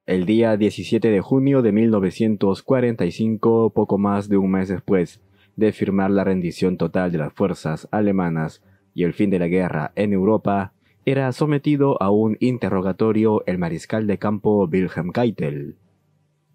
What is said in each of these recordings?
El día 17 de junio de 1945, poco más de un mes después de firmar la rendición total de las fuerzas alemanas y el fin de la guerra en Europa, era sometido a un interrogatorio el mariscal de campo Wilhelm Keitel.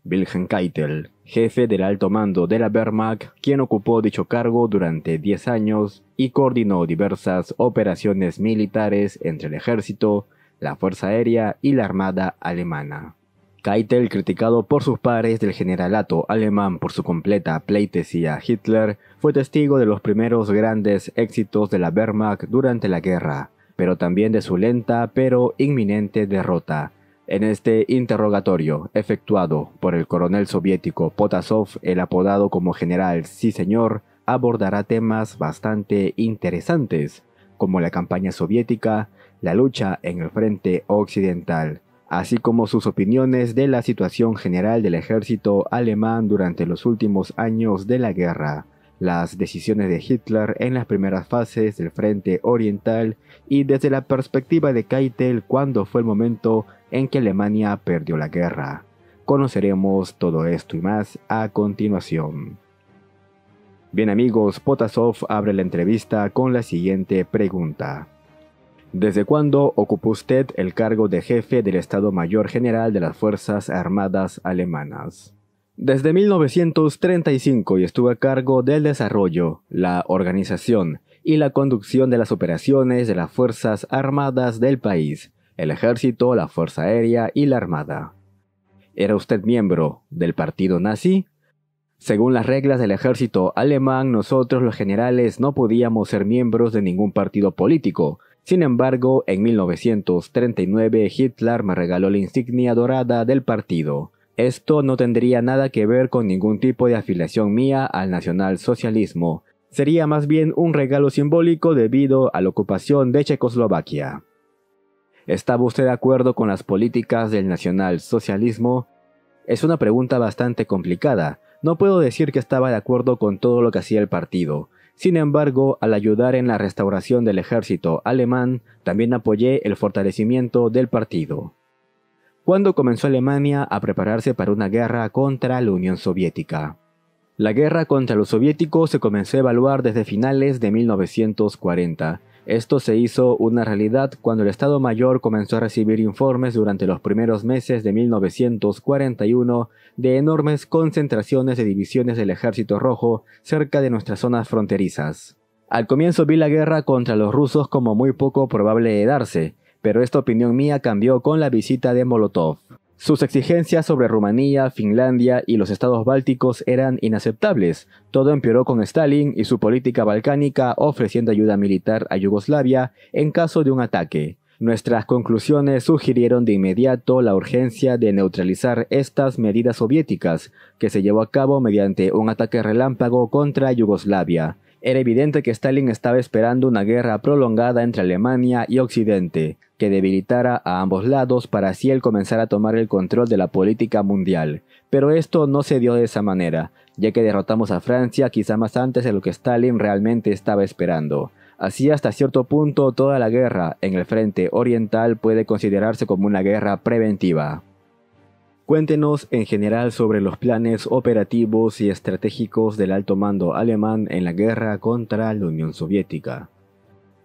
Wilhelm Keitel, jefe del alto mando de la Wehrmacht, quien ocupó dicho cargo durante 10 años y coordinó diversas operaciones militares entre el ejército, la fuerza aérea y la armada alemana. Keitel, criticado por sus pares del generalato alemán por su completa pleitesía a Hitler, fue testigo de los primeros grandes éxitos de la Wehrmacht durante la guerra, pero también de su lenta pero inminente derrota. En este interrogatorio, efectuado por el coronel soviético Potasov, el apodado como general Sí Señor, abordará temas bastante interesantes, como la campaña soviética, la lucha en el frente occidental, así como sus opiniones de la situación general del ejército alemán durante los últimos años de la guerra, las decisiones de Hitler en las primeras fases del frente oriental y desde la perspectiva de Keitel cuándo fue el momento en que Alemania perdió la guerra. Conoceremos todo esto y más a continuación. Bien amigos, Potasov abre la entrevista con la siguiente pregunta. ¿Desde cuándo ocupó usted el cargo de jefe del Estado Mayor General de las Fuerzas Armadas Alemanas? Desde 1935 y estuve a cargo del desarrollo, la organización y la conducción de las operaciones de las Fuerzas Armadas del país, el Ejército, la Fuerza Aérea y la Armada. ¿Era usted miembro del partido nazi? Según las reglas del ejército alemán, nosotros los generales no podíamos ser miembros de ningún partido político. Sin embargo, en 1939 Hitler me regaló la insignia dorada del partido. Esto no tendría nada que ver con ningún tipo de afiliación mía al nacionalsocialismo. Sería más bien un regalo simbólico debido a la ocupación de Checoslovaquia. ¿Estaba usted de acuerdo con las políticas del nacionalsocialismo? Es una pregunta bastante complicada. No puedo decir que estaba de acuerdo con todo lo que hacía el partido. Sin embargo, al ayudar en la restauración del ejército alemán, también apoyé el fortalecimiento del partido. ¿Cuándo comenzó Alemania a prepararse para una guerra contra la Unión Soviética? La guerra contra los soviéticos se comenzó a evaluar desde finales de 1940. Esto se hizo una realidad cuando el Estado Mayor comenzó a recibir informes durante los primeros meses de 1941 de enormes concentraciones de divisiones del Ejército Rojo cerca de nuestras zonas fronterizas. Al comienzo vi la guerra contra los rusos como muy poco probable de darse, pero esta opinión mía cambió con la visita de Molotov. Sus exigencias sobre Rumanía, Finlandia y los estados bálticos eran inaceptables. Todo empeoró con Stalin y su política balcánica ofreciendo ayuda militar a Yugoslavia en caso de un ataque. Nuestras conclusiones sugirieron de inmediato la urgencia de neutralizar estas medidas soviéticas, que se llevó a cabo mediante un ataque relámpago contra Yugoslavia. Era evidente que Stalin estaba esperando una guerra prolongada entre Alemania y Occidente, que debilitara a ambos lados para así él comenzar a tomar el control de la política mundial. Pero esto no se dio de esa manera, ya que derrotamos a Francia quizá más antes de lo que Stalin realmente estaba esperando. Así hasta cierto punto toda la guerra en el frente oriental puede considerarse como una guerra preventiva. Cuéntenos en general sobre los planes operativos y estratégicos del alto mando alemán en la guerra contra la Unión Soviética.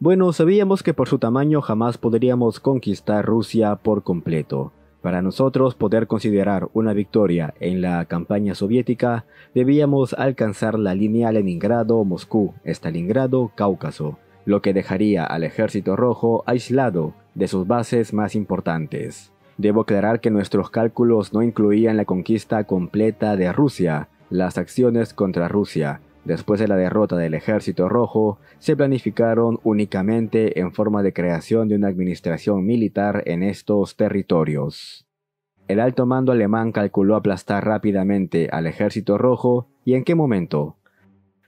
Bueno, sabíamos que por su tamaño jamás podríamos conquistar Rusia por completo. Para nosotros poder considerar una victoria en la campaña soviética, debíamos alcanzar la línea Leningrado-Moscú, Stalingrado-Cáucaso, lo que dejaría al Ejército Rojo aislado de sus bases más importantes. Debo aclarar que nuestros cálculos no incluían la conquista completa de Rusia. Las acciones contra Rusia, después de la derrota del Ejército Rojo, se planificaron únicamente en forma de creación de una administración militar en estos territorios. El alto mando alemán calculó aplastar rápidamente al Ejército Rojo, ¿y en qué momento?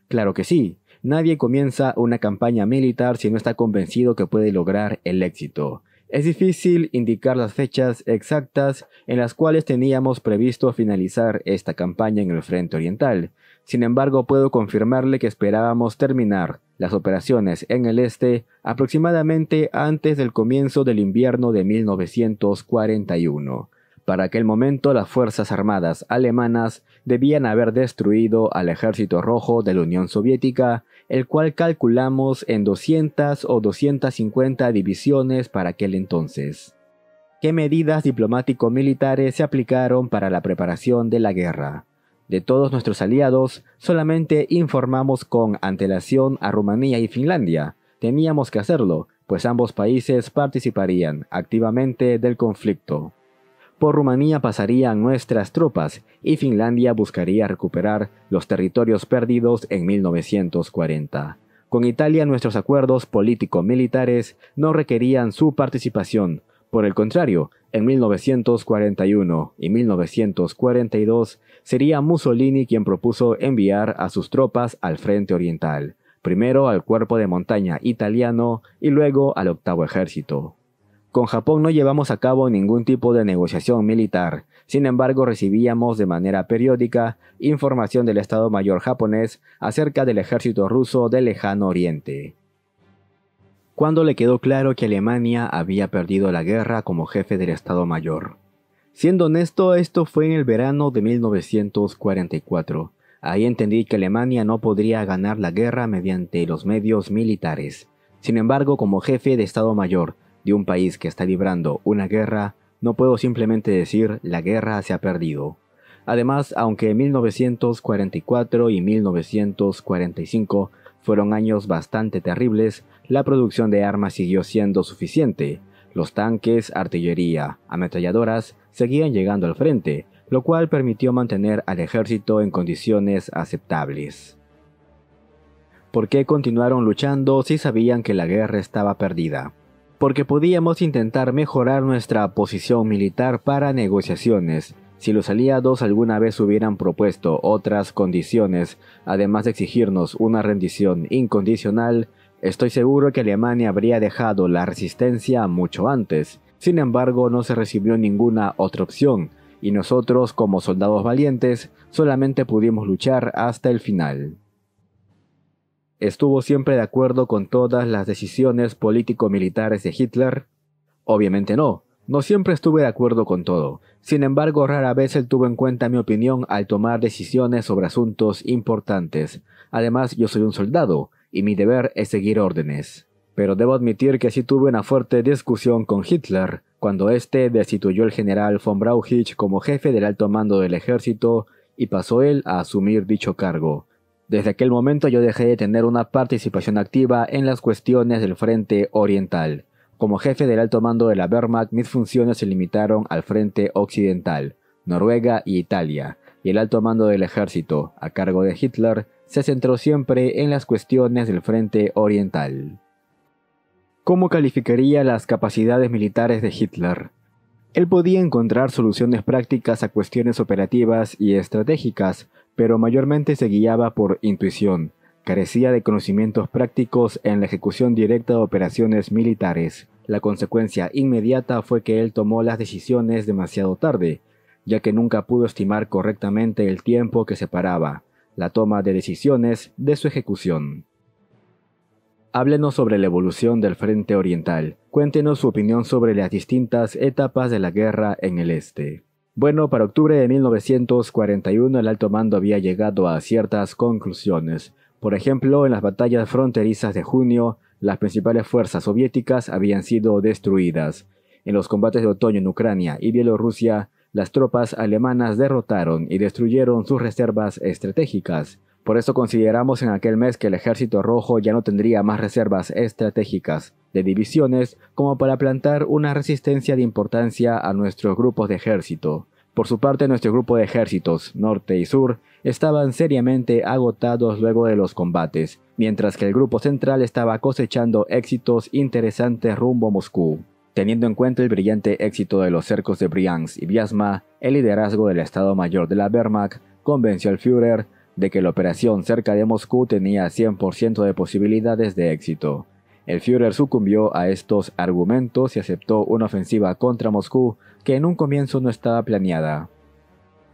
Claro que sí, nadie comienza una campaña militar si no está convencido que puede lograr el éxito. Es difícil indicar las fechas exactas en las cuales teníamos previsto finalizar esta campaña en el frente oriental. Sin embargo, puedo confirmarle que esperábamos terminar las operaciones en el este aproximadamente antes del comienzo del invierno de 1941. Para aquel momento las fuerzas armadas alemanas debían haber destruido al ejército rojo de la Unión Soviética, el cual calculamos en 200 o 250 divisiones para aquel entonces. ¿Qué medidas diplomático-militares se aplicaron para la preparación de la guerra? De todos nuestros aliados, solamente informamos con antelación a Rumanía y Finlandia. Teníamos que hacerlo, pues ambos países participarían activamente del conflicto. Por Rumanía pasarían nuestras tropas y Finlandia buscaría recuperar los territorios perdidos en 1940. Con Italia nuestros acuerdos político-militares no requerían su participación. Por el contrario, en 1941 y 1942 sería Mussolini quien propuso enviar a sus tropas al frente oriental, primero al cuerpo de montaña italiano y luego al octavo ejército. Con Japón no llevamos a cabo ningún tipo de negociación militar, sin embargo recibíamos de manera periódica información del Estado Mayor japonés acerca del ejército ruso del lejano oriente. Cuando le quedó claro que Alemania había perdido la guerra como jefe del Estado Mayor. Siendo honesto, esto fue en el verano de 1944. Ahí entendí que Alemania no podría ganar la guerra mediante los medios militares. Sin embargo, como jefe de Estado Mayor de un país que está librando una guerra, no puedo simplemente decir la guerra se ha perdido. Además, aunque 1944 y 1945 fueron años bastante terribles, la producción de armas siguió siendo suficiente. Los tanques, artillería, ametralladoras seguían llegando al frente, lo cual permitió mantener al ejército en condiciones aceptables. ¿Por qué continuaron luchando si sabían que la guerra estaba perdida? Porque podíamos intentar mejorar nuestra posición militar para negociaciones. Si los aliados alguna vez hubieran propuesto otras condiciones, además de exigirnos una rendición incondicional, estoy seguro que Alemania habría dejado la resistencia mucho antes. Sin embargo, no se recibió ninguna otra opción, y nosotros, como soldados valientes, solamente pudimos luchar hasta el final. ¿Estuvo siempre de acuerdo con todas las decisiones político-militares de Hitler? Obviamente no. No siempre estuve de acuerdo con todo. Sin embargo, rara vez él tuvo en cuenta mi opinión al tomar decisiones sobre asuntos importantes. Además, yo soy un soldado, y mi deber es seguir órdenes. Pero debo admitir que sí tuve una fuerte discusión con Hitler, cuando éste destituyó al general von Brauchitsch como jefe del alto mando del ejército, y pasó él a asumir dicho cargo. Desde aquel momento yo dejé de tener una participación activa en las cuestiones del frente oriental. Como jefe del alto mando de la Wehrmacht, mis funciones se limitaron al frente occidental, Noruega y Italia, y el alto mando del ejército, a cargo de Hitler, se centró siempre en las cuestiones del frente oriental. ¿Cómo calificaría las capacidades militares de Hitler? Él podía encontrar soluciones prácticas a cuestiones operativas y estratégicas, pero mayormente se guiaba por intuición. Carecía de conocimientos prácticos en la ejecución directa de operaciones militares. La consecuencia inmediata fue que él tomó las decisiones demasiado tarde, ya que nunca pudo estimar correctamente el tiempo que separaba la toma de decisiones de su ejecución. Háblenos sobre la evolución del frente oriental. Cuéntenos su opinión sobre las distintas etapas de la guerra en el este. Bueno, para octubre de 1941 el alto mando había llegado a ciertas conclusiones. Por ejemplo, en las batallas fronterizas de junio, las principales fuerzas soviéticas habían sido destruidas. En los combates de otoño en Ucrania y Bielorrusia, las tropas alemanas derrotaron y destruyeron sus reservas estratégicas. Por eso consideramos en aquel mes que el ejército rojo ya no tendría más reservas estratégicas de divisiones como para plantar una resistencia de importancia a nuestros grupos de ejército. Por su parte, nuestro grupo de ejércitos, norte y sur, estaban seriamente agotados luego de los combates, mientras que el grupo central estaba cosechando éxitos interesantes rumbo a Moscú. Teniendo en cuenta el brillante éxito de los cercos de Briansk y Vyazma, el liderazgo del Estado Mayor de la Wehrmacht convenció al Führer de que la operación cerca de Moscú tenía 100% de posibilidades de éxito. El Führer sucumbió a estos argumentos y aceptó una ofensiva contra Moscú que en un comienzo no estaba planeada.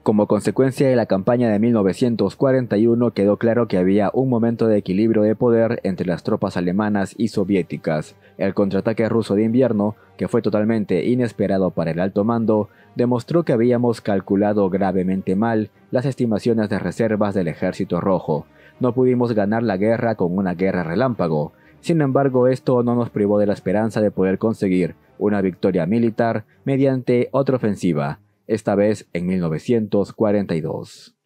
Como consecuencia de la campaña de 1941 quedó claro que había un momento de equilibrio de poder entre las tropas alemanas y soviéticas. El contraataque ruso de invierno, que fue totalmente inesperado para el alto mando, demostró que habíamos calculado gravemente mal las estimaciones de reservas del Ejército Rojo. No pudimos ganar la guerra con una guerra relámpago. Sin embargo, esto no nos privó de la esperanza de poder conseguir una victoria militar mediante otra ofensiva, esta vez en 1942.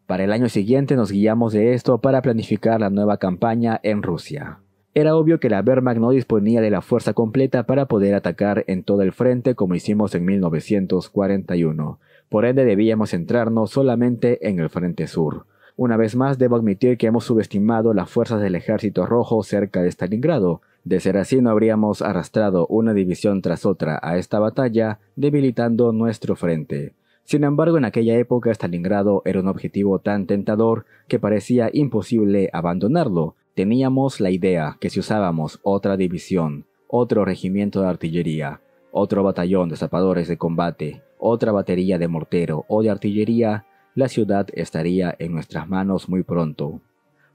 Para el año siguiente nos guiamos de esto para planificar la nueva campaña en Rusia. Era obvio que la Wehrmacht no disponía de la fuerza completa para poder atacar en todo el frente como hicimos en 1941. Por ende debíamos centrarnos solamente en el frente sur. Una vez más debo admitir que hemos subestimado las fuerzas del Ejército Rojo cerca de Stalingrado. De ser así no habríamos arrastrado una división tras otra a esta batalla, debilitando nuestro frente. Sin embargo, en aquella época Stalingrado era un objetivo tan tentador que parecía imposible abandonarlo. Teníamos la idea que si usábamos otra división, otro regimiento de artillería, otro batallón de zapadores de combate, otra batería de mortero o de artillería, la ciudad estaría en nuestras manos muy pronto.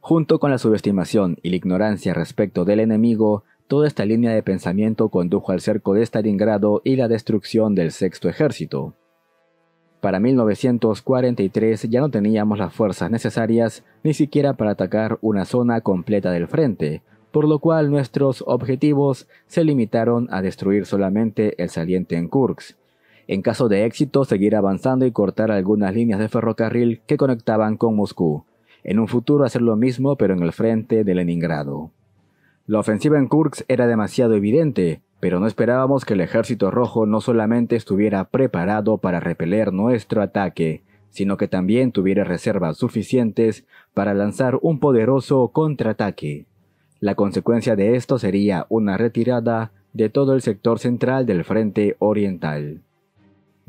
Junto con la subestimación y la ignorancia respecto del enemigo, toda esta línea de pensamiento condujo al cerco de Stalingrado y la destrucción del Sexto Ejército. Para 1943 ya no teníamos las fuerzas necesarias ni siquiera para atacar una zona completa del frente, por lo cual nuestros objetivos se limitaron a destruir solamente el saliente en Kursk. En caso de éxito, seguir avanzando y cortar algunas líneas de ferrocarril que conectaban con Moscú. En un futuro hacer lo mismo pero en el frente de Leningrado. La ofensiva en Kursk era demasiado evidente, pero no esperábamos que el Ejército Rojo no solamente estuviera preparado para repeler nuestro ataque, sino que también tuviera reservas suficientes para lanzar un poderoso contraataque. La consecuencia de esto sería una retirada de todo el sector central del frente oriental.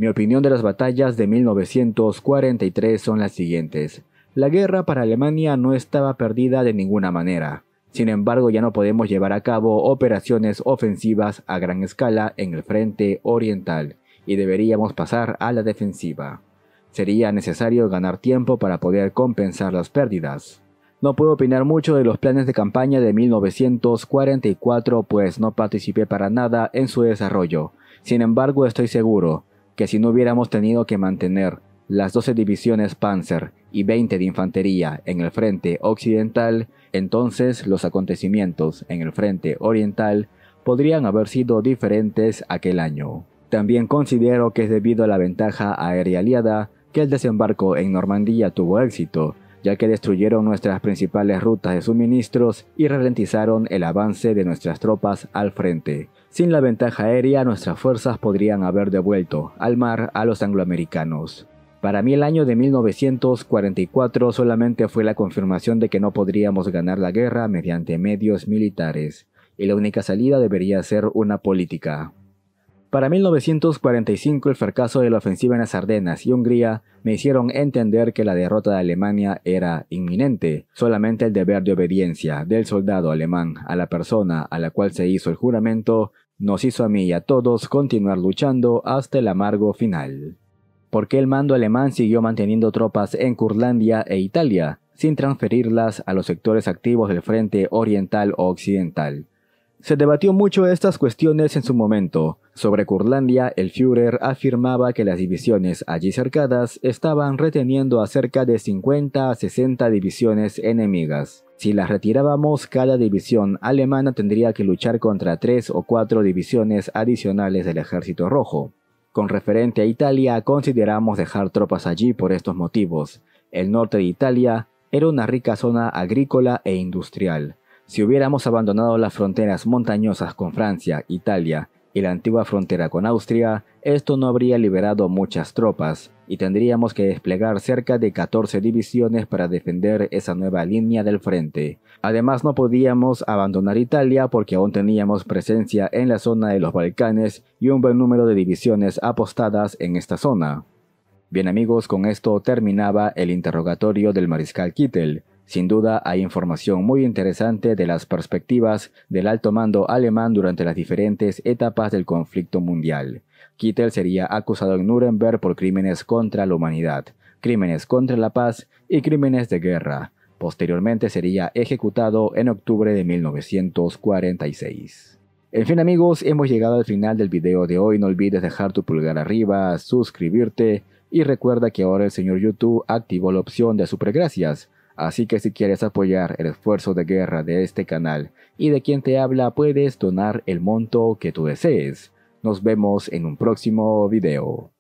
Mi opinión de las batallas de 1943 son las siguientes. La guerra para Alemania no estaba perdida de ninguna manera. Sin embargo, ya no podemos llevar a cabo operaciones ofensivas a gran escala en el frente oriental y deberíamos pasar a la defensiva. Sería necesario ganar tiempo para poder compensar las pérdidas. No puedo opinar mucho de los planes de campaña de 1944 pues no participé para nada en su desarrollo. Sin embargo, estoy seguro que si no hubiéramos tenido que mantener las 12 divisiones Panzer y 20 de infantería en el frente occidental, entonces los acontecimientos en el frente oriental podrían haber sido diferentes aquel año. También considero que es debido a la ventaja aérea aliada que el desembarco en Normandía tuvo éxito, ya que destruyeron nuestras principales rutas de suministros y ralentizaron el avance de nuestras tropas al frente. Sin la ventaja aérea, nuestras fuerzas podrían haber devuelto al mar a los angloamericanos. Para mí el año de 1944 solamente fue la confirmación de que no podríamos ganar la guerra mediante medios militares, y la única salida debería ser una política. Para 1945 el fracaso de la ofensiva en las Ardenas y Hungría me hicieron entender que la derrota de Alemania era inminente. Solamente el deber de obediencia del soldado alemán a la persona a la cual se hizo el juramento nos hizo a mí y a todos continuar luchando hasta el amargo final. ¿Por qué el mando alemán siguió manteniendo tropas en Curlandia e Italia, sin transferirlas a los sectores activos del frente oriental o occidental? Se debatió mucho estas cuestiones en su momento. Sobre Curlandia, el Führer afirmaba que las divisiones allí cercadas estaban reteniendo a cerca de 50 a 60 divisiones enemigas. Si las retirábamos, cada división alemana tendría que luchar contra 3 o 4 divisiones adicionales del Ejército Rojo. Con referente a Italia, consideramos dejar tropas allí por estos motivos. El norte de Italia era una rica zona agrícola e industrial. Si hubiéramos abandonado las fronteras montañosas con Francia, Italia y la antigua frontera con Austria, esto no habría liberado muchas tropas y tendríamos que desplegar cerca de 14 divisiones para defender esa nueva línea del frente. Además, no podíamos abandonar Italia porque aún teníamos presencia en la zona de los Balcanes y un buen número de divisiones apostadas en esta zona. Bien amigos, con esto terminaba el interrogatorio del mariscal Kittel. Sin duda hay información muy interesante de las perspectivas del alto mando alemán durante las diferentes etapas del conflicto mundial. Kittel sería acusado en Nuremberg por crímenes contra la humanidad. crímenes contra la paz y crímenes de guerra. Posteriormente sería ejecutado en octubre de 1946. En fin amigos, hemos llegado al final del video de hoy. No olvides dejar tu pulgar arriba, suscribirte y recuerda que ahora el señor YouTube activó la opción de supergracias. Así que si quieres apoyar el esfuerzo de guerra de este canal y de quien te habla, puedes donar el monto que tú desees. Nos vemos en un próximo video.